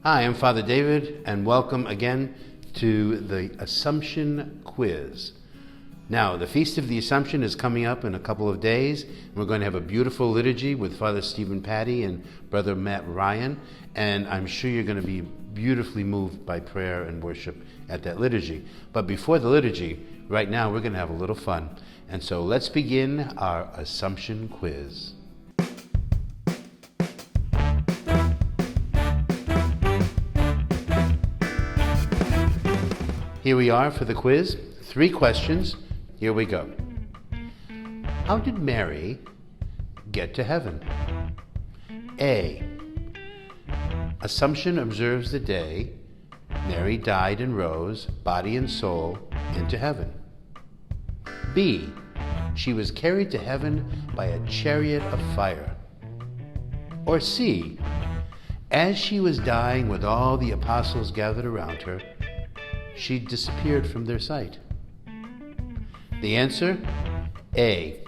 Hi, I'm Father David, and welcome again to the Assumption Quiz. Now, the Feast of the Assumption is coming up in a couple of days. We're going to have a beautiful liturgy with Father Stephen Patty and Brother Matt Ryan, and I'm sure you're going to be beautifully moved by prayer and worship at that liturgy. But before the liturgy, right now we're going to have a little fun. And so let's begin our Assumption Quiz. Here we are for the quiz. 3 questions. Here we go. How did Mary get to heaven? A. Assumption observes the day Mary died and rose, body and soul, into heaven. B. She was carried to heaven by a chariot of fire. Or C. As she was dying with all the apostles gathered around her, she disappeared from their sight. The answer? A.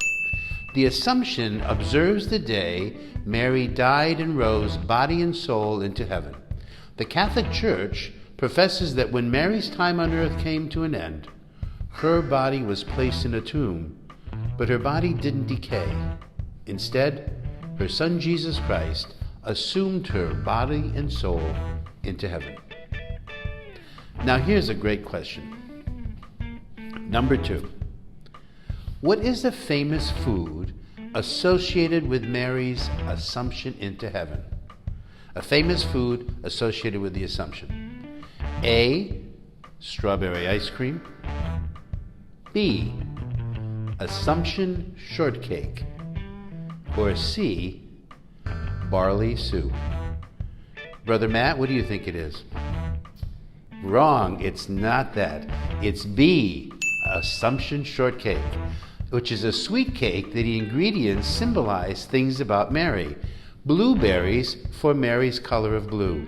The Assumption observes the day Mary died and rose, body and soul, into heaven. The Catholic Church professes that when Mary's time on earth came to an end, her body was placed in a tomb, but her body didn't decay. Instead, her Son Jesus Christ assumed her body and soul into heaven. Now here's a great question. Number 2. What is the famous food associated with Mary's Assumption into heaven? A famous food associated with the Assumption. A. Strawberry ice cream. B. Assumption shortcake. Or C. Barley soup. Brother Matt, what do you think it is? Wrong, it's not that. It's B, Assumption shortcake, which is a sweet cake that the ingredients symbolize things about Mary. Blueberries for Mary's color of blue.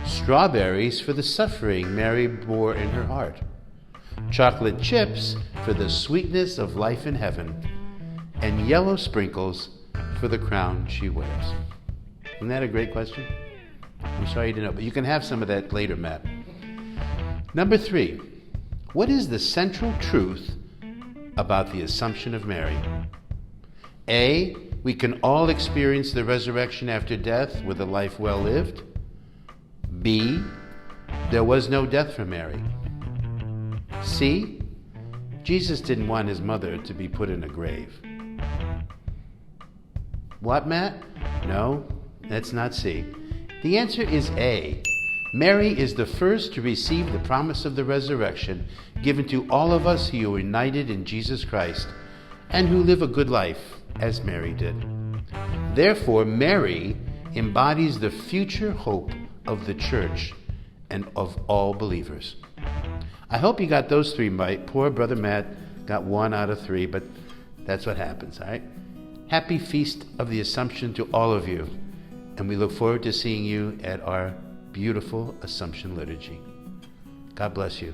Strawberries for the suffering Mary bore in her heart. Chocolate chips for the sweetness of life in heaven. And yellow sprinkles for the crown she wears. Isn't that a great question? I'm sorry you didn't know, but you can have some of that later, Matt. Number 3, what is the central truth about the Assumption of Mary? A, we can all experience the resurrection after death with a life well lived. B, there was no death for Mary. C, Jesus didn't want his mother to be put in a grave. What, Matt? No, that's not C. The answer is A. Mary is the first to receive the promise of the resurrection given to all of us who are united in Jesus Christ and who live a good life as Mary did. Therefore, Mary embodies the future hope of the church and of all believers. I hope you got those 3 right. Poor Brother Matt got 1 out of 3, but that's what happens, all right? Happy Feast of the Assumption to all of you, and we look forward to seeing you at our beautiful Assumption liturgy. God bless you.